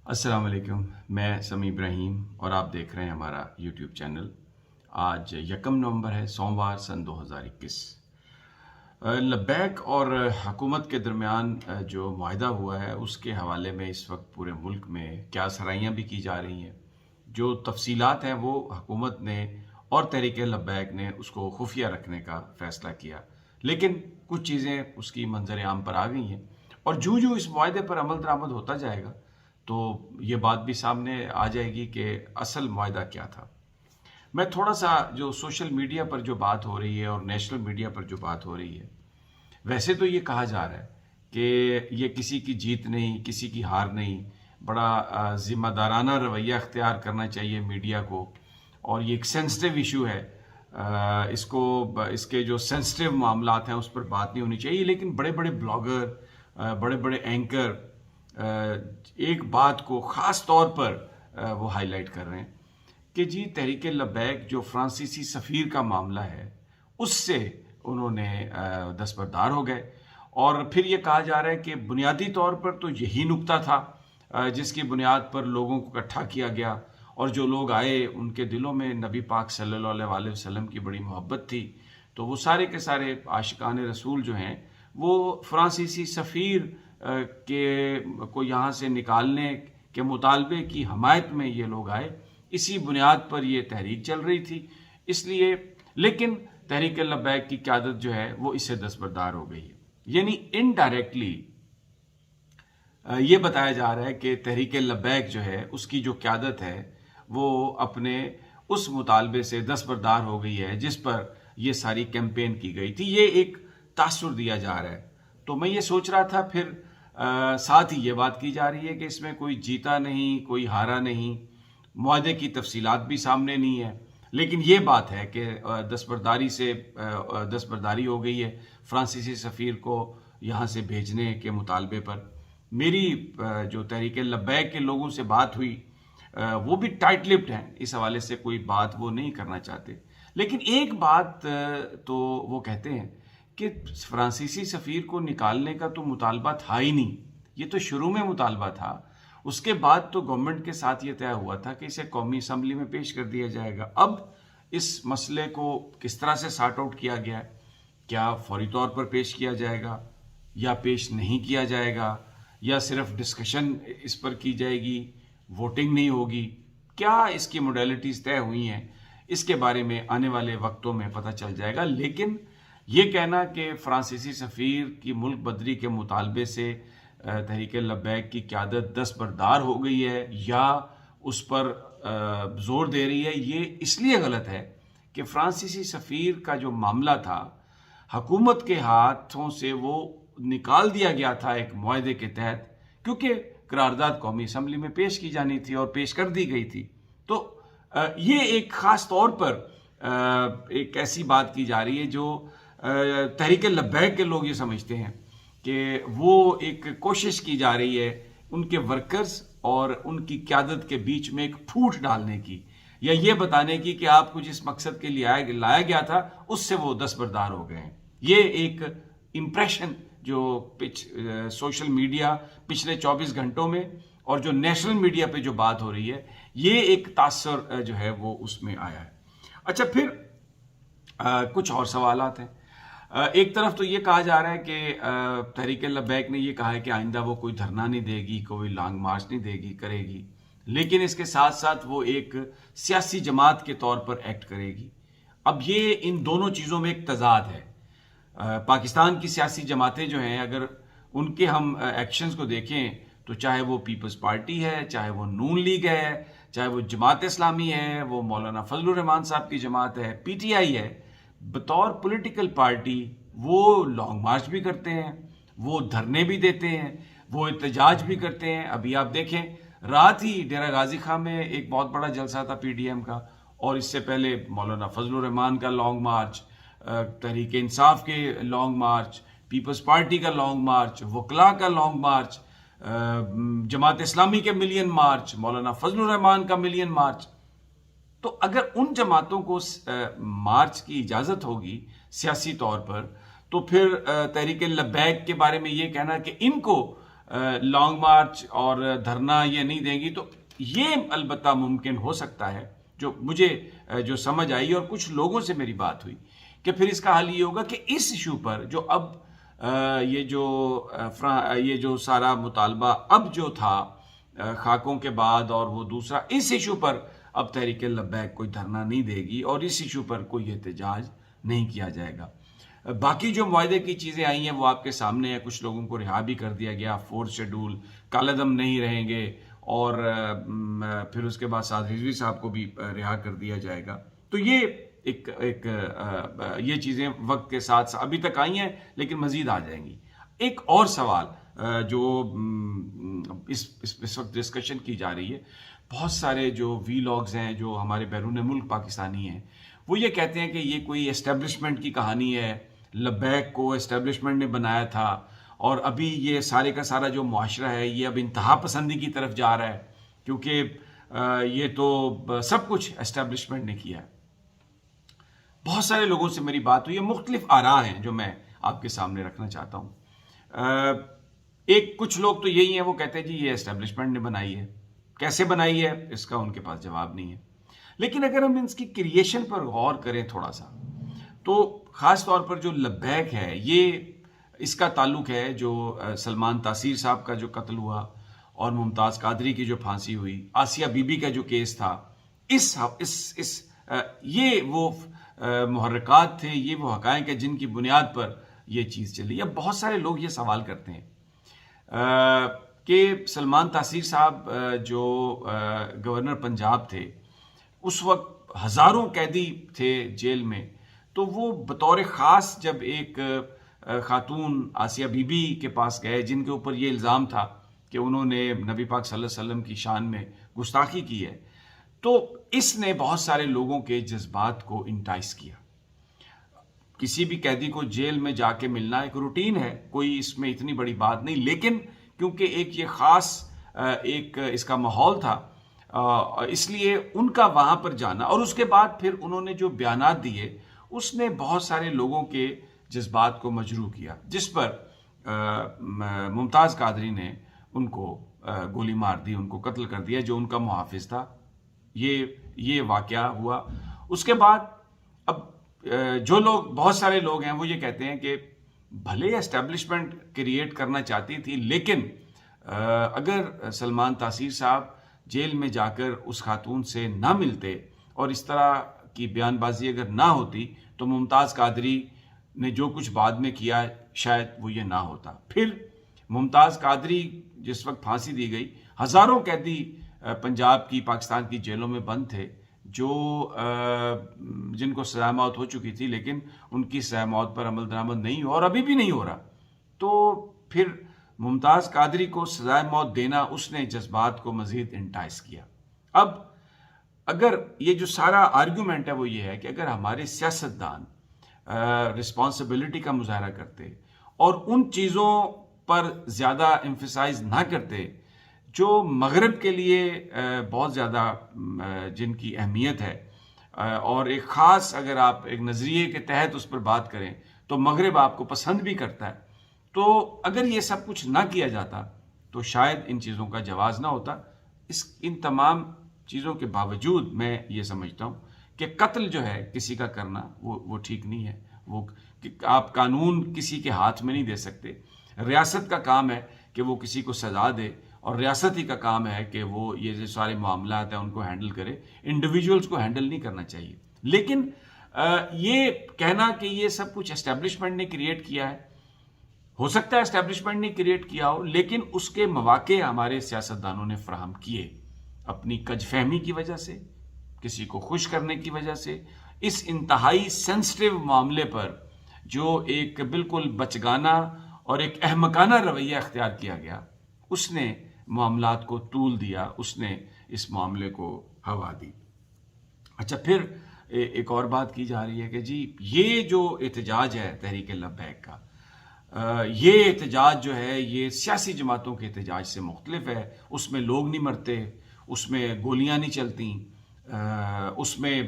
السلام علیکم، میں سمی ابراہیم اور آپ دیکھ رہے ہیں ہمارا یوٹیوب چینل۔ آج 1 نومبر ہے، سوموار، سن 2021۔ لبیک اور حکومت کے درمیان جو معاہدہ ہوا ہے اس کے حوالے میں اس وقت پورے ملک میں کیا سرائیاں بھی کی جا رہی ہیں۔ جو تفصیلات ہیں وہ حکومت نے اور تحریک لبیک نے اس کو خفیہ رکھنے کا فیصلہ کیا، لیکن کچھ چیزیں اس کی منظر عام پر آ گئی ہیں، اور جو اس معاہدے پر عمل درآمد ہوتا جائے گا تو یہ بات بھی سامنے آ جائے گی کہ اصل معاہدہ کیا تھا۔ میں تھوڑا سا جو سوشل میڈیا پر جو بات ہو رہی ہے اور نیشنل میڈیا پر جو بات ہو رہی ہے، ویسے تو یہ کہا جا رہا ہے کہ یہ کسی کی جیت نہیں، کسی کی ہار نہیں، بڑا ذمہ دارانہ رویہ اختیار کرنا چاہیے میڈیا کو، اور یہ ایک سینسٹیو ایشو ہے، اس کے جو سینسٹیو معاملات ہیں اس پر بات نہیں ہونی چاہیے۔ لیکن بڑے بڑے بلاگر، بڑے بڑے اینکر ایک بات کو خاص طور پر وہ ہائی لائٹ کر رہے ہیں کہ جی تحریک لبیک جو فرانسیسی سفیر کا معاملہ ہے اس سے انہوں نے دستبردار ہو گئے، اور پھر یہ کہا جا رہا ہے کہ بنیادی طور پر تو یہی نکتہ تھا جس کی بنیاد پر لوگوں کو اکٹھا کیا گیا، اور جو لوگ آئے ان کے دلوں میں نبی پاک صلی اللہ علیہ وسلم کی بڑی محبت تھی، تو وہ سارے کے سارے عاشقان رسول جو ہیں وہ فرانسیسی سفیر کو یہاں سے نکالنے کے مطالبے کی حمایت میں یہ لوگ آئے۔ اسی بنیاد پر یہ تحریک چل رہی تھی، اس لیے لیکن تحریک لبیک کی قیادت جو ہے وہ اس سے دستبردار ہو گئی ہے۔ یعنی انڈائریکٹلی یہ بتایا جا رہا ہے کہ تحریک لبیک جو ہے اس کی جو قیادت ہے وہ اپنے اس مطالبے سے دستبردار ہو گئی ہے جس پر یہ ساری کیمپین کی گئی تھی۔ یہ ایک تاثر دیا جا رہا ہے، تو میں یہ سوچ رہا تھا، پھر ساتھ ہی یہ بات کی جا رہی ہے کہ اس میں کوئی جیتا نہیں، کوئی ہارا نہیں، معاہدے کی تفصیلات بھی سامنے نہیں ہے، لیکن یہ بات ہے کہ دستبرداری ہو گئی ہے فرانسیسی سفیر کو یہاں سے بھیجنے کے مطالبے پر۔ میری جو تحریک لبیک کے لوگوں سے بات ہوئی وہ بھی ٹائٹ لپڈ ہیں، اس حوالے سے کوئی بات وہ نہیں کرنا چاہتے، لیکن ایک بات تو وہ کہتے ہیں کہ فرانسیسی سفیر کو نکالنے کا تو مطالبہ تھا ہی نہیں، یہ تو شروع میں مطالبہ تھا، اس کے بعد تو گورنمنٹ کے ساتھ یہ طے ہوا تھا کہ اسے قومی اسمبلی میں پیش کر دیا جائے گا۔ اب اس مسئلے کو کس طرح سے سارٹ آؤٹ کیا گیا ہے، کیا فوری طور پر پیش کیا جائے گا یا پیش نہیں کیا جائے گا، یا صرف ڈسکشن اس پر کی جائے گی، ووٹنگ نہیں ہوگی، کیا اس کی موڈیلٹیز طے ہوئی ہیں، اس کے بارے میں آنے والے وقتوں میں پتہ چل جائے گا۔ لیکن یہ کہنا کہ فرانسیسی سفیر کی ملک بدری کے مطالبے سے تحریک لبیک کی قیادت دستبردار ہو گئی ہے یا اس پر زور دے رہی ہے، یہ اس لیے غلط ہے کہ فرانسیسی سفیر کا جو معاملہ تھا حکومت کے ہاتھوں سے وہ نکال دیا گیا تھا ایک معاہدے کے تحت، کیونکہ قرارداد قومی اسمبلی میں پیش کی جانی تھی اور پیش کر دی گئی تھی۔ تو یہ ایک خاص طور پر ایک ایسی بات کی جا رہی ہے جو تحریک لبیک کے لوگ یہ سمجھتے ہیں کہ وہ ایک کوشش کی جا رہی ہے ان کے ورکرز اور ان کی قیادت کے بیچ میں ایک پھوٹ ڈالنے کی، یا یہ بتانے کی کہ آپ کو جس مقصد کے لیے لایا گیا تھا اس سے وہ دستبردار ہو گئے ہیں۔ یہ ایک امپریشن جو سوشل میڈیا پچھلے 24 گھنٹوں میں اور جو نیشنل میڈیا پہ جو بات ہو رہی ہے، یہ ایک تاثر جو ہے وہ اس میں آیا ہے۔ اچھا، پھر کچھ اور سوالات ہیں۔ ایک طرف تو یہ کہا جا رہا ہے کہ تحریک لبیک نے یہ کہا ہے کہ آئندہ وہ کوئی دھرنا نہیں دے گی، کوئی لانگ مارچ نہیں کرے گی، لیکن اس کے ساتھ ساتھ وہ ایک سیاسی جماعت کے طور پر ایکٹ کرے گی۔ اب یہ ان دونوں چیزوں میں ایک تضاد ہے۔ پاکستان کی سیاسی جماعتیں جو ہیں، اگر ان کے ہم ایکشنز کو دیکھیں تو چاہے وہ پیپلز پارٹی ہے، چاہے وہ نون لیگ ہے، چاہے وہ جماعت اسلامی ہے، وہ مولانا فضل الرحمان صاحب کی جماعت ہے، پی ٹی آئی ہے، بطور پولیٹیکل پارٹی وہ لانگ مارچ بھی کرتے ہیں، وہ دھرنے بھی دیتے ہیں، وہ احتجاج بھی کرتے ہیں۔ ابھی آپ دیکھیں، رات ہی ڈیرہ غازی خان میں ایک بہت بڑا جلسہ تھا پی ڈی ایم کا، اور اس سے پہلے مولانا فضل الرحمان کا لانگ مارچ، تحریک انصاف کے لانگ مارچ، پیپلز پارٹی کا لانگ مارچ، وکلاء کا لانگ مارچ، جماعت اسلامی کے ملین مارچ، مولانا فضل الرحمان کا ملین مارچ۔ تو اگر ان جماعتوں کو مارچ کی اجازت ہوگی سیاسی طور پر، تو پھر تحریک لبیک کے بارے میں یہ کہنا کہ ان کو لانگ مارچ اور دھرنا یہ نہیں دیں گی، تو یہ البتہ ممکن ہو سکتا ہے، جو مجھے جو سمجھ آئی اور کچھ لوگوں سے میری بات ہوئی، کہ پھر اس کا حل یہ ہوگا کہ اس ایشو پر جو اب یہ جو سارا مطالبہ اب جو تھا خاکوں کے بعد، اور وہ دوسرا، اس ایشو پر اب تحریک لبیک کوئی دھرنا نہیں دے گی اور اس ایشو پر کوئی احتجاج نہیں کیا جائے گا۔ باقی جو معاہدے کی چیزیں آئی ہیں وہ آپ کے سامنے ہیں، کچھ لوگوں کو رہا بھی کر دیا گیا، 4 شیڈول، کالعدم نہیں رہیں گے، اور پھر اس کے بعد سعد رضوی صاحب کو بھی رہا کر دیا جائے گا۔ تو یہ یہ چیزیں وقت کے ساتھ ابھی تک آئی ہیں لیکن مزید آ جائیں گی۔ ایک اور سوال جو اس وقت ڈسکشن کی جا رہی ہے، بہت سارے جو وی لاگز ہیں جو ہمارے بیرون ملک پاکستانی ہیں، وہ یہ کہتے ہیں کہ یہ کوئی اسٹیبلشمنٹ کی کہانی ہے، لبیک کو اسٹیبلشمنٹ نے بنایا تھا، اور ابھی یہ سارے کا سارا جو معاشرہ ہے یہ اب انتہا پسندی کی طرف جا رہا ہے، کیونکہ یہ تو سب کچھ اسٹیبلشمنٹ نے کیا ہے۔ بہت سارے لوگوں سے میری بات ہوئی ہے، مختلف آراء ہیں جو میں آپ کے سامنے رکھنا چاہتا ہوں۔ کچھ لوگ تو یہی ہیں، وہ کہتے ہیں جی یہ اسٹیبلشمنٹ نے بنائی ہے، کیسے بنائی ہے اس کا ان کے پاس جواب نہیں ہے۔ لیکن اگر ہم اس کی کریشن پر غور کریں تھوڑا سا، تو خاص طور پر جو لبیک ہے، یہ اس کا تعلق ہے جو سلمان تاثیر صاحب کا جو قتل ہوا اور ممتاز قادری کی جو پھانسی ہوئی، آسیہ بی بی کا جو کیس تھا، یہ وہ محرکات تھے، یہ وہ حقائق ہیں جن کی بنیاد پر یہ چیز چلی۔ اب بہت سارے لوگ یہ سوال کرتے ہیں کہ سلمان تاثیر صاحب جو گورنر پنجاب تھے، اس وقت ہزاروں قیدی تھے جیل میں، تو وہ بطور خاص جب ایک خاتون آسیہ بی بی کے پاس گئے، جن کے اوپر یہ الزام تھا کہ انہوں نے نبی پاک صلی اللہ علیہ وسلم کی شان میں گستاخی کی ہے، تو اس نے بہت سارے لوگوں کے جذبات کو انٹائس کیا۔ کسی بھی قیدی کو جیل میں جا کے ملنا ایک روٹین ہے، کوئی اس میں اتنی بڑی بات نہیں، لیکن کیونکہ ایک یہ خاص ایک اس کا ماحول تھا، اس لیے ان کا وہاں پر جانا، اور اس کے بعد پھر انہوں نے جو بیانات دیے، اس نے بہت سارے لوگوں کے جذبات کو مجروح کیا، جس پر ممتاز قادری نے ان کو گولی مار دی، ان کو قتل کر دیا، جو ان کا محافظ تھا۔ یہ واقعہ ہوا۔ اس کے بعد اب جو لوگ، بہت سارے لوگ ہیں، وہ یہ کہتے ہیں کہ بھلے اسٹیبلشمنٹ کریٹ کرنا چاہتی تھی، لیکن اگر سلمان تاثیر صاحب جیل میں جا کر اس خاتون سے نہ ملتے اور اس طرح کی بیان بازی اگر نہ ہوتی، تو ممتاز قادری نے جو کچھ بعد میں کیا شاید وہ یہ نہ ہوتا۔ پھر ممتاز قادری جس وقت پھانسی دی گئی، ہزاروں قیدی پنجاب کی، پاکستان کی جیلوں میں بند تھے، جو جن کو سزائے موت ہو چکی تھی، لیکن ان کی سزائے موت پر عمل درآمد نہیں ہوا، اور ابھی بھی نہیں ہو رہا۔ تو پھر ممتاز قادری کو سزائے موت دینا، اس نے جذبات کو مزید انٹائس کیا۔ اب اگر یہ جو سارا آرگیومنٹ ہے وہ یہ ہے کہ اگر ہمارے سیاستدان رسپانسبلٹی کا مظاہرہ کرتے اور ان چیزوں پر زیادہ ایمفیسائز نہ کرتے جو مغرب کے لیے بہت زیادہ جن کی اہمیت ہے، اور ایک خاص اگر آپ ایک نظریے کے تحت اس پر بات کریں تو مغرب آپ کو پسند بھی کرتا ہے، تو اگر یہ سب کچھ نہ کیا جاتا تو شاید ان چیزوں کا جواز نہ ہوتا۔ ان تمام چیزوں کے باوجود میں یہ سمجھتا ہوں کہ قتل جو ہے کسی کا کرنا وہ ٹھیک نہیں ہے، وہ آپ قانون کسی کے ہاتھ میں نہیں دے سکتے۔ ریاست کا کام ہے کہ وہ کسی کو سزا دے، اور ریاست ہی کا کام ہے کہ وہ یہ جو سارے معاملات ہیں ان کو ہینڈل کرے، انڈیویجولز کو ہینڈل نہیں کرنا چاہیے۔ لیکن یہ کہنا کہ یہ سب کچھ اسٹیبلشمنٹ نے کریٹ کیا ہے، ہو سکتا ہے اسٹیبلشمنٹ نے کریٹ کیا ہو، لیکن اس کے مواقع ہمارے سیاستدانوں نے فراہم کیے، اپنی کج فہمی کی وجہ سے، کسی کو خوش کرنے کی وجہ سے، اس انتہائی سینسٹیو معاملے پر جو ایک بالکل بچگانہ اور ایک احمقانہ رویہ اختیار کیا گیا، اس نے معاملات کو طول دیا، اس نے اس معاملے کو ہوا دی۔ اچھا، پھر ایک اور بات کی جا رہی ہے کہ جی یہ جو احتجاج ہے تحریک لبیک کا، یہ احتجاج جو ہے یہ سیاسی جماعتوں کے احتجاج سے مختلف ہے، اس میں لوگ نہیں مرتے، اس میں گولیاں نہیں چلتی، اس میں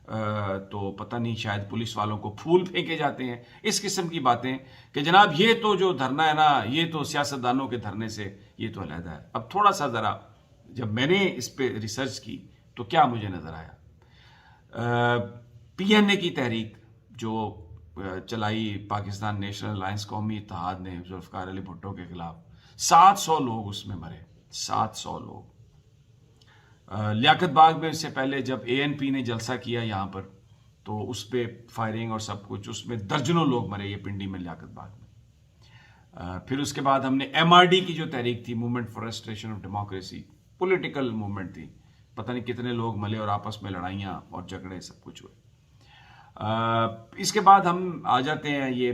تو پتہ نہیں شاید پولیس والوں کو پھول پھینکے جاتے ہیں، اس قسم کی باتیں کہ جناب یہ تو جو دھرنا ہے نا، یہ تو سیاستدانوں کے دھرنے سے یہ تو علیحدہ ہے۔ اب تھوڑا سا ذرا جب میں نے اس پہ ریسرچ کی تو کیا مجھے نظر آیا، پی این اے کی تحریک جو چلائی پاکستان نیشنل الائنس قومی اتحاد نے ذوالفقار علی بھٹو کے خلاف، 700 لوگ اس میں مرے، 700 لوگ۔ لیاقت باغ میں اس سے پہلے جب اے این پی نے جلسہ کیا یہاں پر تو اس پہ فائرنگ اور سب کچھ، اس میں درجنوں لوگ مرے، یہ پنڈی میں لیاقت باغ میں۔ پھر اس کے بعد ہم نے ایم آر ڈی کی جو تحریک تھی، movement for restoration of democracy, political movement تھی، پتہ نہیں کتنے لوگ ملے اور آپس میں لڑائیاں اور جھگڑے سب کچھ ہوئے۔ اس کے بعد ہم آ جاتے ہیں، یہ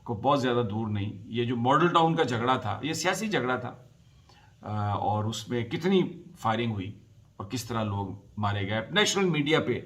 کو بہت زیادہ دور نہیں، یہ جو ماڈل ٹاؤن کا جھگڑا تھا، یہ سیاسی جھگڑا تھا، اور اس میں کتنی فائرنگ ہوئی اور کس طرح لوگ مارے گئے۔ نیشنل میڈیا پہ